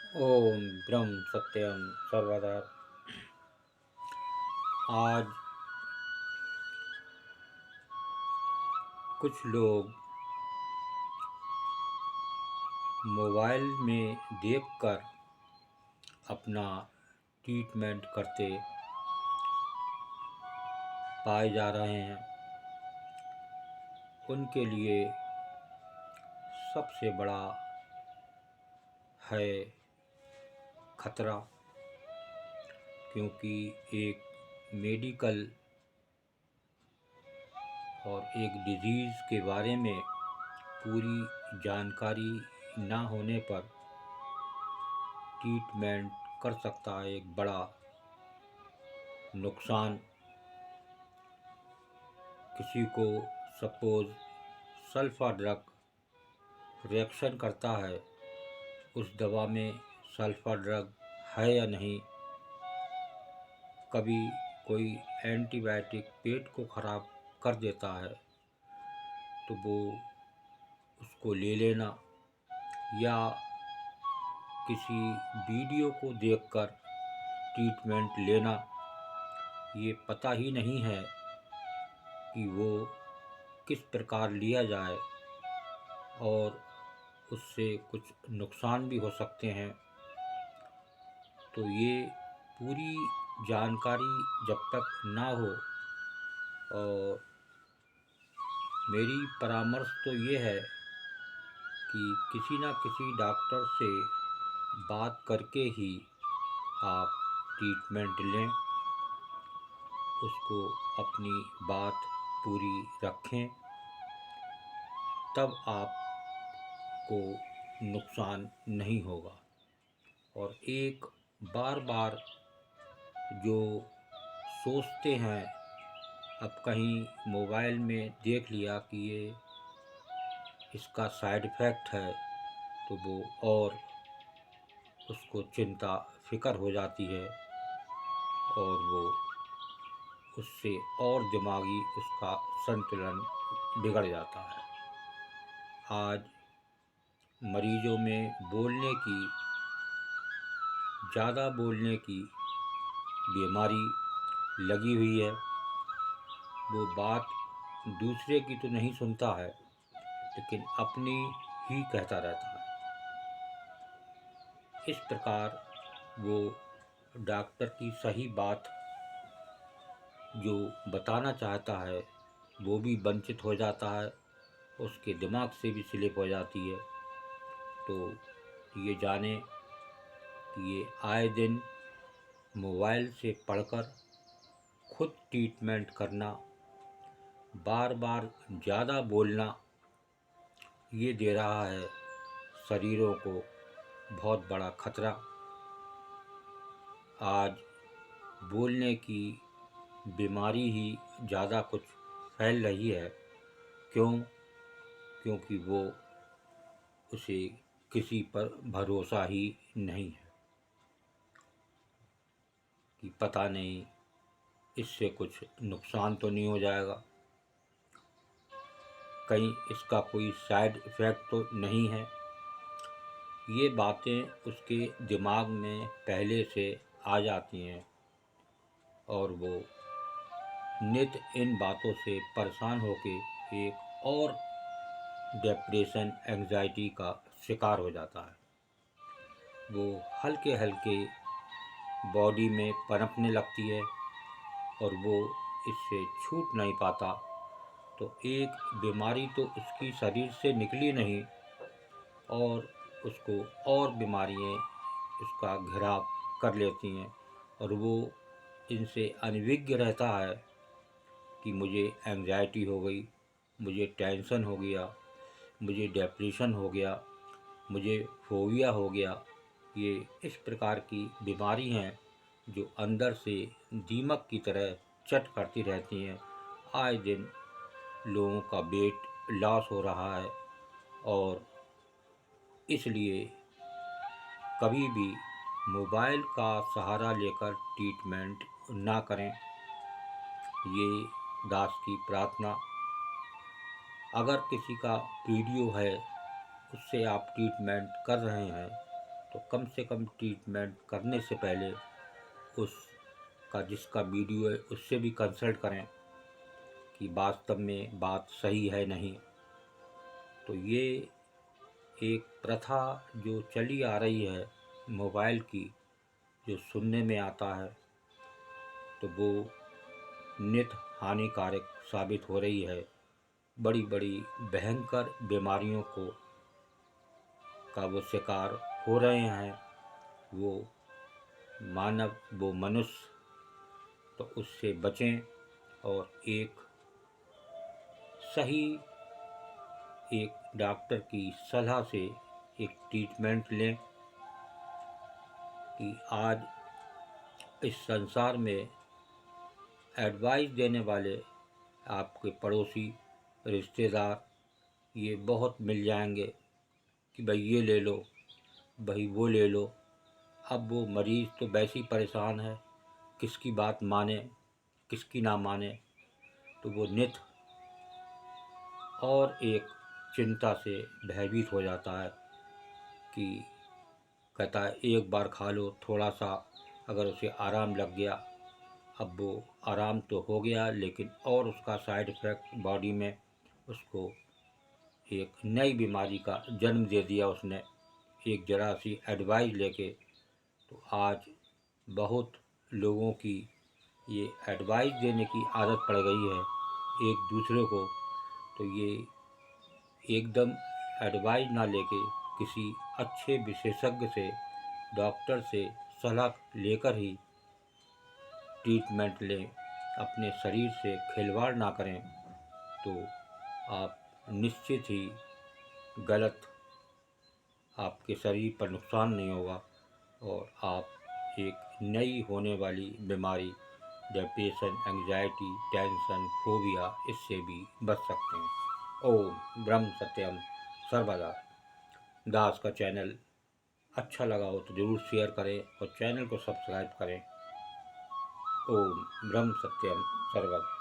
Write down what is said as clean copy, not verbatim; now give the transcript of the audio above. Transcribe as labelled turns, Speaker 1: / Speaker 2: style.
Speaker 1: ओम ब्रह्म सत्यम सर्वदा। आज कुछ लोग मोबाइल में देखकर अपना ट्रीटमेंट करते पाए जा रहे हैं। उनके लिए सबसे बड़ा है खतरा, क्योंकि एक मेडिकल और एक डिजीज़ के बारे में पूरी जानकारी ना होने पर ट्रीटमेंट कर सकता है एक बड़ा नुकसान। किसी को सपोज़ सल्फा ड्रग रिएक्शन करता है, उस दवा में सल्फा ड्रग है या नहीं। कभी कोई एंटीबायोटिक पेट को ख़राब कर देता है तो वो उसको ले लेना, या किसी वीडियो को देखकर ट्रीटमेंट लेना, ये पता ही नहीं है कि वो किस प्रकार लिया जाए और उससे कुछ नुकसान भी हो सकते हैं। तो ये पूरी जानकारी जब तक ना हो, और मेरी परामर्श तो ये है कि किसी ना किसी डॉक्टर से बात करके ही आप ट्रीटमेंट लें, उसको अपनी बात पूरी रखें, तब आपको नुकसान नहीं होगा। और एक बार बार जो सोचते हैं, अब कहीं मोबाइल में देख लिया कि ये इसका साइड इफ़ेक्ट है, तो वो और उसको चिंता फ़िक्र हो जाती है और वो उससे और दिमागी उसका संतुलन बिगड़ जाता है। आज मरीजों में ज़्यादा बोलने की बीमारी लगी हुई है। वो बात दूसरे की तो नहीं सुनता है, लेकिन अपनी ही कहता रहता है। इस प्रकार वो डॉक्टर की सही बात जो बताना चाहता है वो भी वंचित हो जाता है, उसके दिमाग से भी स्लिप हो जाती है। तो ये जाने कि ये आए दिन मोबाइल से पढ़कर खुद ट्रीटमेंट करना, बार बार ज़्यादा बोलना, ये दे रहा है शरीरों को बहुत बड़ा खतरा। आज बोलने की बीमारी ही ज़्यादा कुछ फैल रही है। क्यों? क्योंकि वो उसे किसी पर भरोसा ही नहीं है कि पता नहीं इससे कुछ नुकसान तो नहीं हो जाएगा, कहीं इसका कोई साइड इफ़ेक्ट तो नहीं है। ये बातें उसके दिमाग में पहले से आ जाती हैं और वो नित इन बातों से परेशान होके एक और डिप्रेशन एंजाइटी का शिकार हो जाता है। वो हल्के हल्के बॉडी में पनपने लगती है और वो इससे छूट नहीं पाता। तो एक बीमारी तो उसकी शरीर से निकली नहीं, और उसको और बीमारियाँ उसका घिराव कर लेती हैं, और वो इनसे अनभिज्ञ रहता है कि मुझे एंजाइटी हो गई, मुझे टेंशन हो गया, मुझे डिप्रेशन हो गया, मुझे फोबिया हो गया। ये इस प्रकार की बीमारी हैं जो अंदर से दीमक की तरह चट करती रहती हैं। आए दिन लोगों का वेट लॉस हो रहा है, और इसलिए कभी भी मोबाइल का सहारा लेकर ट्रीटमेंट ना करें, ये दास की प्रार्थना। अगर किसी का वीडियो है, उससे आप ट्रीटमेंट कर रहे हैं, तो कम से कम ट्रीटमेंट करने से पहले उसका जिसका वीडियो है उससे भी कंसल्ट करें कि वास्तव में बात सही है नहीं। तो ये एक प्रथा जो चली आ रही है मोबाइल की, जो सुनने में आता है, तो वो नित हानिकारक साबित हो रही है। बड़ी बड़ी भयंकर बीमारियों का वो शिकार हो रहे हैं वो मनुष्य। तो उससे बचें और एक डॉक्टर की सलाह से एक ट्रीटमेंट लें कि आज इस संसार में एडवाइस देने वाले आपके पड़ोसी, रिश्तेदार ये बहुत मिल जाएंगे कि भाई ये ले लो, भाई वो ले लो। अब वो मरीज़ तो वैसे ही परेशान है, किसकी बात माने किसकी ना माने। तो वो नित और एक चिंता से भयभीत हो जाता है कि कहता है एक बार खा लो, थोड़ा सा अगर उसे आराम लग गया, अब वो आराम तो हो गया लेकिन और उसका साइड इफ़ेक्ट बॉडी में उसको एक नई बीमारी का जन्म दे दिया उसने, एक ज़रा सी एडवाइस लेके। तो आज बहुत लोगों की ये एडवाइस देने की आदत पड़ गई है एक दूसरे को। तो ये एकदम एडवाइस ना लेके किसी अच्छे विशेषज्ञ से, डॉक्टर से सलाह लेकर ही ट्रीटमेंट लें, अपने शरीर से खिलवाड़ ना करें। तो आप निश्चित ही गलत, आपके शरीर पर नुकसान नहीं होगा और आप एक नई होने वाली बीमारी डिप्रेशन, एंग्जाइटी, टेंशन, फोबिया इससे भी बच सकते हैं। ओम ब्रह्म सत्यम सर्वदा दास का चैनल अच्छा लगा हो तो ज़रूर शेयर करें और चैनल को सब्सक्राइब करें। ओम ब्रह्म सत्यम सर्वदा।